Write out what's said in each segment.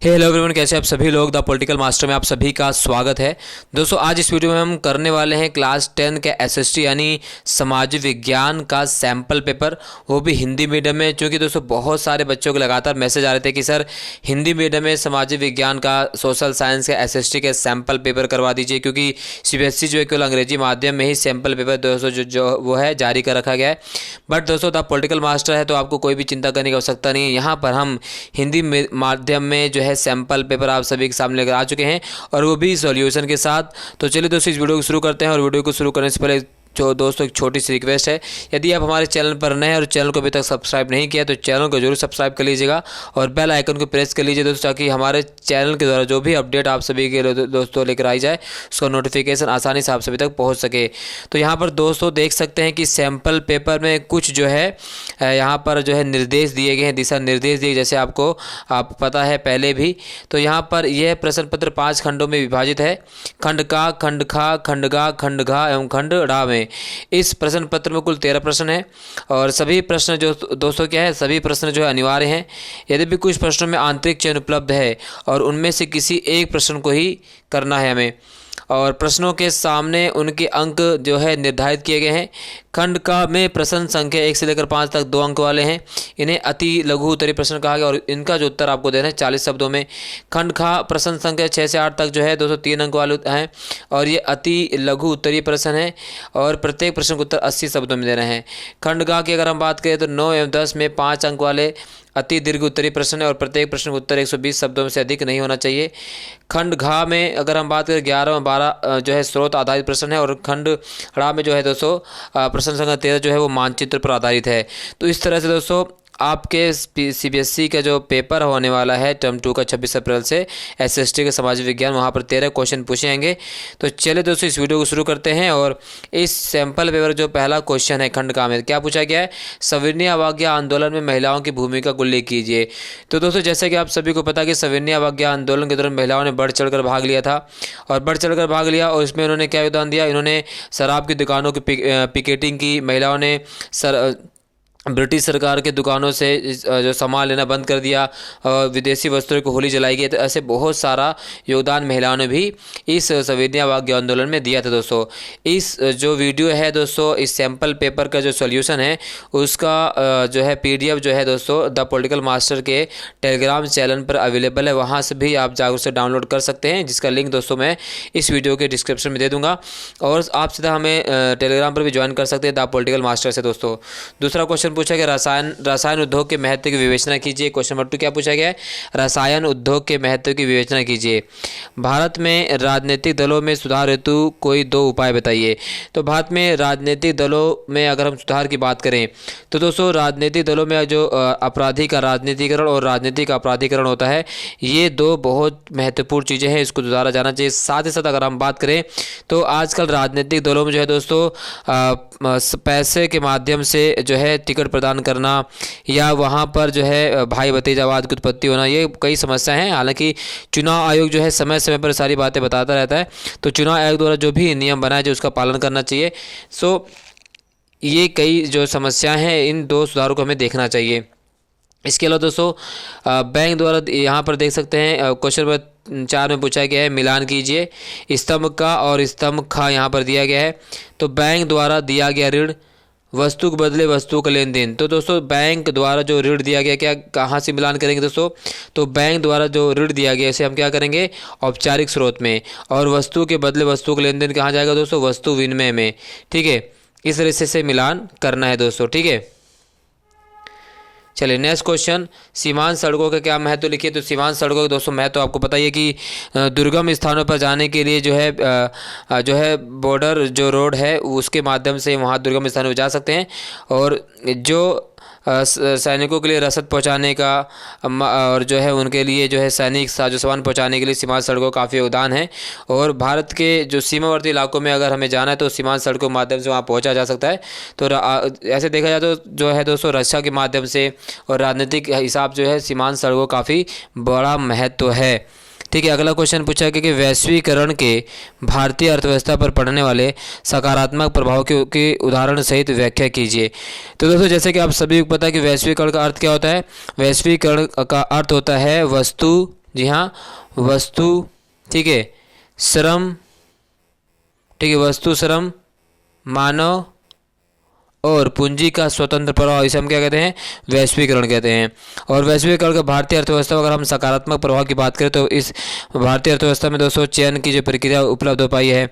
Hello everyone, कैसे आप सभी लोग। द पॉलिटिकल मास्टर में आप सभी का स्वागत है। दोस्तों, आज इस वीडियो में हम करने वाले हैं क्लास 10 के एसएसटी यानी सामाजिक विज्ञान का सैम्पल पेपर, वो भी हिंदी मीडियम में। क्योंकि दोस्तों बहुत सारे बच्चों को लगातार मैसेज आ रहे थे कि सर हिंदी मीडियम में सामाजिक विज्ञान का, सोशल साइंस के एसएसटी के सैम्पल पेपर करवा दीजिए, क्योंकि सीबीएसई जो है केवल अंग्रेजी माध्यम में ही सैम्पल पेपर दोस्तों जो वो है जारी कर रखा गया है। बट दोस्तों द पॉलिटिकल मास्टर है तो आपको कोई भी चिंता करने की आवश्यकता नहीं है। यहाँ पर हम हिंदी माध्यम में जो है सैम्पल पेपर आप सभी के सामने लेकर आ चुके हैं, और वो भी सॉल्यूशन के साथ। तो चलिए दोस्तों इस वीडियो को शुरू करते हैं। और वीडियो को शुरू करने से पहले जो दोस्तों एक छोटी सी रिक्वेस्ट है, यदि आप हमारे चैनल पर नए हैं और चैनल को अभी तक सब्सक्राइब नहीं किया तो चैनल को जरूर सब्सक्राइब कर लीजिएगा और बेल आइकन को प्रेस कर लीजिए दोस्तों, ताकि हमारे चैनल के द्वारा जो भी अपडेट आप सभी के दोस्तों लेकर आई जाए उसका नोटिफिकेशन आसानी से आप सभी तक पहुंच सके। तो यहाँ पर दोस्तों देख सकते हैं कि सैम्पल पेपर में कुछ जो है यहाँ पर जो है निर्देश दिए गए हैं, दिशा निर्देश दिए, जैसे आपको पता है पहले भी। तो यहाँ पर यह प्रश्न पत्र 5 खंडों में विभाजित है। खंड का, खंड खा, खंड गा, खंड घा एवं खंड ढ़ा में इस प्रश्न पत्र में कुल 13 प्रश्न हैं, और सभी प्रश्न जो दोस्तों क्या है, सभी प्रश्न जो है अनिवार्य हैं। यदि भी कुछ प्रश्नों में आंतरिक चयन उपलब्ध है और उनमें से किसी एक प्रश्न को ही करना है हमें, और प्रश्नों के सामने उनके अंक जो है निर्धारित किए गए हैं। खंड का में प्रश्न संख्या 1 से लेकर 5 तक 2 अंक वाले हैं। इन्हें अति लघु उत्तरीय प्रश्न कहा गया, और इनका जो उत्तर आपको देना है 40 शब्दों में। खंड खा प्रश्न संख्या 6 से 8 तक जो है 203 अंक वाले हैं, और ये अति लघु उत्तरीय प्रश्न है, और प्रत्येक प्रश्न का उत्तर 80 शब्दों में देना है। खंड गा की अगर हम बात करें तो 9 एवं 10 में 5 अंक वाले अति दीर्घ उत्तरीय प्रश्न है, और प्रत्येक प्रश्न का उत्तर 120 शब्दों में से अधिक नहीं होना चाहिए। खंड घा में अगर हम बात करें 11 और 12 जो है स्रोत आधारित प्रश्न है, और खंड ढ़ा में जो है दोस्तों प्रश्न संख्या 13 जो है वो मानचित्र पर आधारित है। तो इस तरह से दोस्तों आपके सीबीएसई का जो पेपर होने वाला है टर्म 2 का 26 अप्रैल से एसएसटी के सामाजिक विज्ञान, वहाँ पर 13 क्वेश्चन पूछे जाएंगे। तो चलिए दोस्तों इस वीडियो को शुरू करते हैं। और इस सैम्पल पेपर जो पहला क्वेश्चन है खंड का में क्या पूछा गया है, सविनय अवज्ञा आंदोलन में महिलाओं की भूमिका को उल्लेख कीजिए। तो दोस्तों जैसे कि आप सभी को पता है कि सविनय अवज्ञा आंदोलन के दौरान महिलाओं ने बढ़ चढ़कर भाग लिया था, और बढ़ चढ़कर भाग लिया, और इसमें उन्होंने क्या योगदान दिया। इन्होंने शराब की दुकानों की पिकेटिंग की, महिलाओं ने ब्रिटिश सरकार के दुकानों से जो सामान लेना बंद कर दिया, और विदेशी वस्त्रों को होली जलाई गई। तो ऐसे बहुत सारा योगदान महिलाओं ने भी इस सविनय अवज्ञा आंदोलन में दिया था दोस्तों। इस जो वीडियो है दोस्तों, इस सैम्पल पेपर का जो सॉल्यूशन है उसका जो है पीडीएफ जो है दोस्तों द पॉलिटिकल मास्टर के टेलीग्राम चैनल पर अवेलेबल है, वहाँ से भी आप जाकर उसे डाउनलोड कर सकते हैं, जिसका लिंक दोस्तों मैं इस वीडियो के डिस्क्रिप्शन में दे दूँगा, और आप सीधा हमें टेलीग्राम पर भी ज्वाइन कर सकते हैं द पॉलिटिकल मास्टर से दोस्तों। दूसरा क्वेश्चन पूछा गया रसायन उद्योग के महत्व की विवेचना कीजिए। क्वेश्चन नंबर 2 क्या पूछा गया है, रसायन उद्योग के महत्व की विवेचना कीजिए। भारत में राजनीतिक दलों में सुधार हेतु कोई 2 उपाय बताइए। तो भारत में राजनीतिक दलों में अगर हम सुधार की बात करें तो दोस्तों राजनीतिक दलों में जो अपराधी का राजनीतिकरण और राजनीतिक अपराधीकरण होता है, ये 2 बहुत महत्वपूर्ण चीज़ें हैं, इसको सुधारा जाना चाहिए। साथ ही साथ अगर हम बात करें तो आजकल राजनीतिक दलों में जो है दोस्तों पैसे के माध्यम से जो है टिकट प्रदान करना, या वहाँ पर जो है भाई भतीजावाद की उत्पत्ति होना, ये कई समस्याएं हैं। हालांकि चुनाव आयोग जो है समय समय पर सारी बातें बताता रहता है, तो चुनाव आयोग द्वारा जो भी नियम बनाए जो उसका पालन करना चाहिए। सो ये कई जो समस्याएं हैं, इन 2 सुधारों को हमें देखना चाहिए। इसके अलावा दोस्तों बैंक द्वारा यहाँ पर देख सकते हैं क्वेश्चन नंबर 4 में पूछा गया है, मिलान कीजिए स्तंभ का और स्तंभ खा यहाँ पर दिया गया है। तो बैंक द्वारा दिया गया ऋण, वस्तु के बदले वस्तु का लेन देन। तो दोस्तों बैंक द्वारा जो ऋण दिया गया, क्या कहाँ से मिलान करेंगे दोस्तों, तो बैंक द्वारा जो ऋण दिया गया इसे हम क्या करेंगे, औपचारिक स्रोत में, और वस्तु के बदले वस्तु का लेन देन कहाँ जाएगा दोस्तों, वस्तु विनिमय में। ठीक है, इस तरह से मिलान करना है दोस्तों। ठीक है, चलिए नेक्स्ट क्वेश्चन, सीमांत सड़कों का क्या महत्व लिखिए। तो सीमांत सड़कों का दोस्तों महत्व आपको पता ही है कि दुर्गम स्थानों पर जाने के लिए जो है बॉर्डर जो रोड है उसके माध्यम से वहाँ दुर्गम स्थानों पर जा सकते हैं, और जो सैनिकों के लिए रसद पहुंचाने का और जो है उनके लिए जो है सैनिक साजो सामान पहुंचाने के लिए सीमांत सड़कों का काफ़ी योगदान है। और भारत के जो सीमावर्ती इलाकों में अगर हमें जाना है तो सीमांत सड़कों के माध्यम से वहाँ पहुंचा जा सकता है। तो ऐसे देखा जाए तो जो है दोस्तों रक्षा के माध्यम से और राजनीतिक हिसाब जो है सीमांत सड़कों काफ़ी बड़ा महत्व है। ठीक है, अगला क्वेश्चन पूछा गया कि वैश्वीकरण के भारतीय अर्थव्यवस्था पर पड़ने वाले सकारात्मक प्रभाव के उदाहरण सहित व्याख्या कीजिए। तो दोस्तों जैसे कि आप सभी को पता है कि वैश्वीकरण का अर्थ क्या होता है। वैश्वीकरण का अर्थ होता है वस्तु जी हाँ, वस्तु, ठीक है, श्रम, ठीक है, वस्तु, श्रम, मानव और पूंजी का स्वतंत्र प्रवाह, इसे हम क्या कहते हैं, वैश्वीकरण कहते हैं। और वैश्वीकरण का भारतीय अर्थव्यवस्था में अगर हम सकारात्मक प्रभाव की बात करें तो इस भारतीय अर्थव्यवस्था में दोस्तों चयन की जो प्रक्रिया उपलब्ध हो पाई है,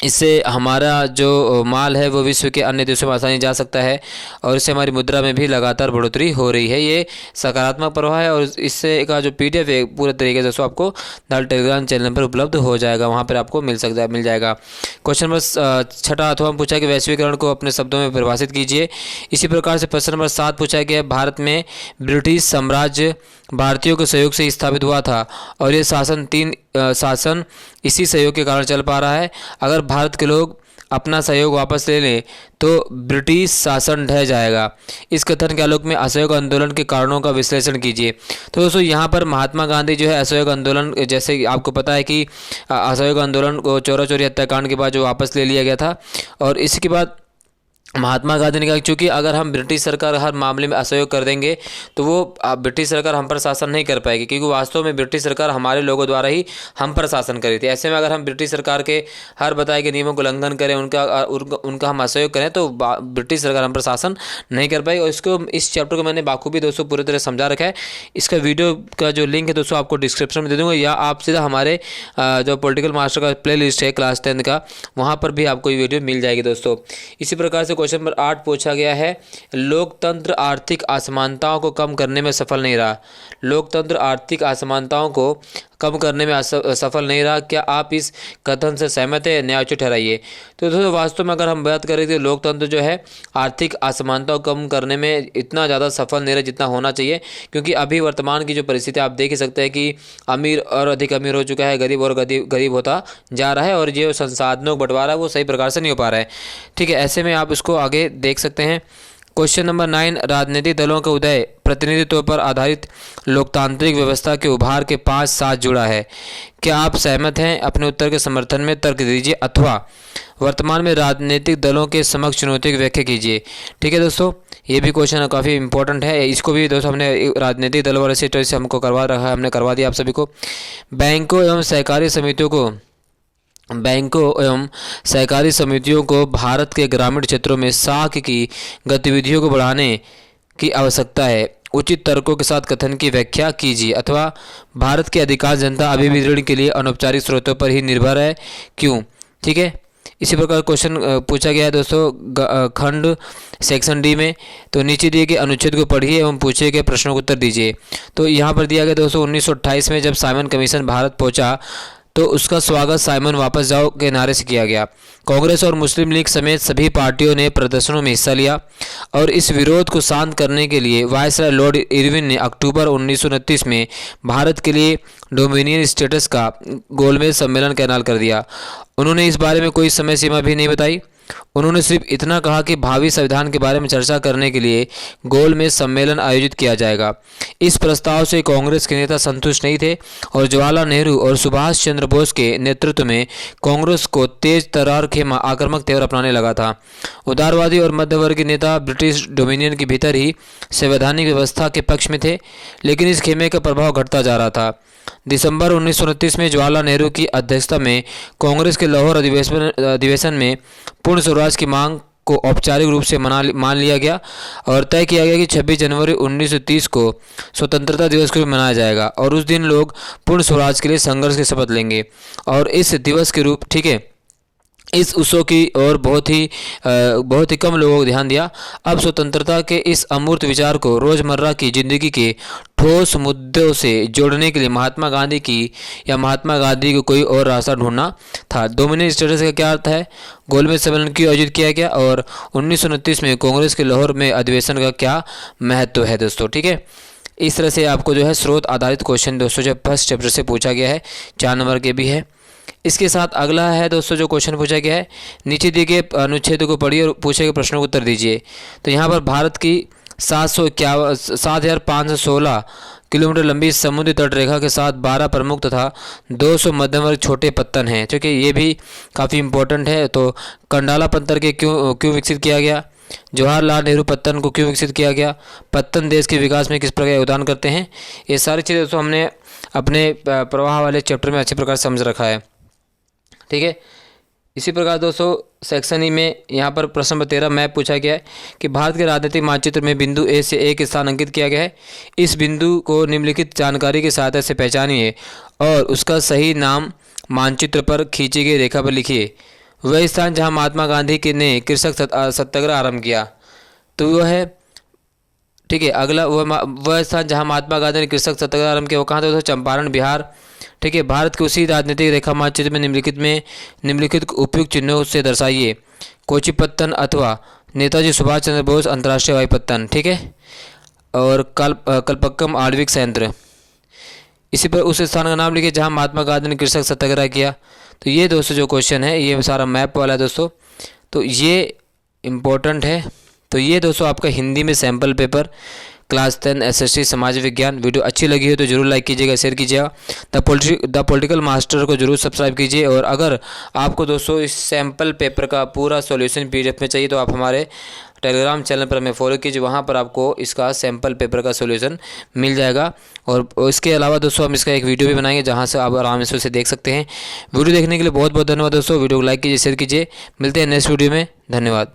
इससे हमारा जो माल है वो विश्व के अन्य देशों में आसानी जा सकता है और इससे हमारी मुद्रा में भी लगातार बढ़ोतरी हो रही है। ये सकारात्मक प्रभाव है और इससे का जो PDF है पूरे तरीके से दोस्तों आपको द टेलीग्राम चैनल पर उपलब्ध हो जाएगा, वहाँ पर आपको मिल जाएगा। क्वेश्चन नंबर 6 अथवा हम पूछा कि वैश्वीकरण को अपने शब्दों में परिभाषित कीजिए। इसी प्रकार से प्रश्न नंबर 7 पूछा गया, भारत में ब्रिटिश साम्राज्य भारतीयों के सहयोग से स्थापित हुआ था और ये शासन इसी सहयोग के कारण चल पा रहा है। अगर भारत के लोग अपना सहयोग वापस ले लें तो ब्रिटिश शासन ढह जाएगा। इस कथन के आलोक में असहयोग आंदोलन के कारणों का विश्लेषण कीजिए। तो दोस्तों यहाँ पर महात्मा गांधी जो है असहयोग आंदोलन, जैसे कि आपको पता है कि असहयोग आंदोलन को चौरा चौरी हत्याकांड के बाद जो वापस ले लिया गया था और इसके बाद महात्मा गांधी ने कहा चूँकि अगर हम ब्रिटिश सरकार हर मामले में असहयोग कर देंगे तो वो ब्रिटिश सरकार हम पर शासन नहीं कर पाएगी, क्योंकि वास्तव में ब्रिटिश सरकार हमारे लोगों द्वारा ही हम पर शासन कर रही थी। ऐसे में अगर हम ब्रिटिश सरकार के हर बताए गए नियमों को उल्लंघन करें, उनका हम असहयोग करें तो ब्रिटिश सरकार हम पर शासन नहीं कर पाएगी। और इसको इस चैप्टर को मैंने बाखूबी दोस्तों पूरी तरह समझा रखा है। इसका वीडियो का जो लिंक है दोस्तों आपको डिस्क्रिप्शन में दे दूँगा, या आप सीधा हमारे जो पॉलिटिकल मास्टर का प्ले लिस्ट है क्लास 10 का, वहाँ पर भी आपको ये वीडियो मिल जाएगी दोस्तों। इसी प्रकार से क्वेश्चन नंबर 8 पूछा गया है, लोकतंत्र आर्थिक असमानताओं को कम करने में सफल नहीं रहा। लोकतंत्र आर्थिक असमानताओं को कम करने में सफल नहीं रहा, क्या आप इस कथन से सहमत है? न्यायोचित ठहराइए। तो दोस्तों वास्तव में अगर हम बात करें तो लोकतंत्र जो है आर्थिक असमानताओं को कम करने में इतना ज़्यादा सफल नहीं रहा जितना होना चाहिए, क्योंकि अभी वर्तमान की जो परिस्थिति आप देख ही सकते हैं कि अमीर और अधिक अमीर हो चुका है, गरीब और गरीब होता जा रहा है और जो संसाधनों का बंटवारा है वो सही प्रकार से नहीं हो पा रहा है। ठीक है, ऐसे में आप इसको आगे देख सकते हैं। क्वेश्चन नंबर 9, राजनीतिक दलों का उदय प्रतिनिधित्व पर आधारित लोकतांत्रिक व्यवस्था के उभार के 5 साथ जुड़ा है। क्या आप सहमत हैं? अपने उत्तर के समर्थन में तर्क दीजिए अथवा वर्तमान में राजनीतिक दलों के समक्ष चुनौती की व्याख्या कीजिए। ठीक है दोस्तों, ये भी क्वेश्चन काफ़ी इंपॉर्टेंट है। इसको भी दोस्तों हमने राजनीतिक दलों वाले से हमको करवा रखा है, हमने करवा दिया आप सभी को। बैंकों एवं सहकारी समितियों को भारत के ग्रामीण क्षेत्रों में साख की गतिविधियों को बढ़ाने की आवश्यकता है। उचित तर्कों के साथ कथन की व्याख्या कीजिए। अथवा भारत की अधिकांश जनता अभी भी ऋण के लिए अनौपचारिक स्रोतों पर ही निर्भर है, क्यों? ठीक है, इसी प्रकार क्वेश्चन पूछा गया है दोस्तों खंड सेक्शन डी में। तो नीचे दिए गए अनुच्छेद को पढ़िए एवं पूछे गए प्रश्नों को उत्तर दीजिए। तो यहाँ पर दिया गया दोस्तों 1928 में जब साइमन कमीशन भारत पहुँचा तो उसका स्वागत साइमन वापस जाओ के नारे से किया गया। कांग्रेस और मुस्लिम लीग समेत सभी पार्टियों ने प्रदर्शनों में हिस्सा लिया और इस विरोध को शांत करने के लिए वायसराय लॉर्ड इरविन ने अक्टूबर 1929 में भारत के लिए डोमिनियन स्टेटस का गोलमेज सम्मेलन का ऐलान कर दिया। उन्होंने इस बारे में कोई समय सीमा भी नहीं बताई। उन्होंने सिर्फ इतना कहा कि भावी संविधान के बारे में चर्चा करने के लिए गोलमेज सम्मेलन आयोजित किया जाएगा। इस प्रस्ताव से कांग्रेस के नेता संतुष्ट नहीं थे और जवाहरलाल नेहरू और सुभाष चंद्र बोस के नेतृत्व में कांग्रेस को तेज तर्रार खेमा आक्रामक तेवर अपनाने लगा था। उदारवादी और मध्यवर्गीय नेता ब्रिटिश डोमिनियन के भीतर ही संवैधानिक व्यवस्था के पक्ष में थे, लेकिन इस खेमे का प्रभाव घटता जा रहा था। दिसंबर 1929 में जवाहरलाल नेहरू की अध्यक्षता में कांग्रेस के लाहौर अधिवेशन में पूर्ण स्वराज की मांग को औपचारिक रूप से मान लिया गया और तय किया गया कि 26 जनवरी 1930 को स्वतंत्रता दिवस को भी मनाया जाएगा और उस दिन लोग पूर्ण स्वराज के लिए संघर्ष की शपथ लेंगे। और इस दिवस के रूप, ठीक है, इस उत्सव की ओर बहुत ही कम लोगों को ध्यान दिया। अब स्वतंत्रता के इस अमूर्त विचार को रोजमर्रा की जिंदगी के ठोस मुद्दों से जोड़ने के लिए महात्मा गांधी को कोई और रास्ता ढूंढना था। डोमिनियन स्टेटस का क्या अर्थ है? गोलमेज सम्मेलन क्यों आयोजित किया गया और 1929 में कांग्रेस के लाहौर में अधिवेशन का क्या महत्व है दोस्तों। ठीक है, इस तरह से आपको जो है स्रोत आधारित क्वेश्चन दोस्तों जो फर्स्ट चैप्टर से पूछा गया है, 4 नंबर के भी है। इसके साथ अगला है दोस्तों जो क्वेश्चन पूछा गया है, नीचे दिए गए अनुच्छेद को पढ़िए और पूछे गए प्रश्नों को उत्तर दीजिए। तो यहाँ पर भारत की 7,516 किलोमीटर लंबी समुद्री तट रेखा के साथ 12 प्रमुख तथा 200 मध्यम वर्ग छोटे पत्तन हैं। ठीक है, ये भी काफ़ी इंपॉर्टेंट है। तो कंडाला पत्थर के क्यों विकसित किया गया? जवाहरलाल नेहरू पत्तन को क्यों विकसित किया गया, पत्तन देश के विकास में किस प्रकार योगदान करते हैं। ये सारी चीज़ें दोस्तों हमने अपने प्रवाह वाले चैप्टर में अच्छे प्रकार समझ रखा है। ठीक है, इसी प्रकार दोस्तों सेक्शन ई में यहाँ पर प्रश्न नंबर 13 मैप पूछा गया है कि भारत के राजनीतिक मानचित्र में बिंदु ए से एक स्थान अंकित किया गया है। इस बिंदु को निम्नलिखित जानकारी की सहायता से पहचानिए और उसका सही नाम मानचित्र पर खींची गई रेखा पर लिखिए। वह स्थान जहाँ महात्मा गांधी ने कृषक सत्याग्रह आरंभ किया, तो वह है, ठीक है। अगला वह स्थान जहाँ महात्मा गांधी ने कृषक सत्याग्रह आरंभ किया वो कहाँ था दोस्तों, चंपारण बिहार। ठीक है, भारत के उसी राजनीतिक रेखा मानचित्र में निम्नलिखित उपयुक्त चिन्हों से दर्शाइए। कोचीपत्तन अथवा नेताजी सुभाष चंद्र बोस अंतर्राष्ट्रीय हवाई पत्तन। ठीक है, और कलपक्कम आणविक संयंत्र। इसी पर उस स्थान का नाम लिखिए जहाँ महात्मा गांधी ने कृषक सत्याग्रह किया। तो ये दोस्तों जो क्वेश्चन है ये सारा मैप वाला है दोस्तों, तो ये इम्पोर्टेंट है। तो ये दोस्तों आपका हिंदी में सैम्पल पेपर क्लास 10 एसएसटी समाज विज्ञान। वीडियो अच्छी लगी हो तो जरूर लाइक कीजिएगा, शेयर कीजिएगा। द पॉलिटिकल मास्टर को जरूर सब्सक्राइब कीजिए। और अगर आपको दोस्तों इस सैम्पल पेपर का पूरा सॉल्यूशन पीडीएफ में चाहिए तो आप हमारे टेलीग्राम चैनल पर हमें फॉलो कीजिए, वहाँ पर आपको इसका सैम्पल पेपर का सॉल्यूशन मिल जाएगा। और इसके अलावा दोस्तों हम इसका एक वीडियो भी बनाएंगे जहाँ से आप आराम से उसे देख सकते हैं। वीडियो देखने के लिए बहुत बहुत धन्यवाद दोस्तों। वीडियो को लाइक कीजिए, शेयर कीजिए। मिलते हैं नेक्स्ट वीडियो में, धन्यवाद।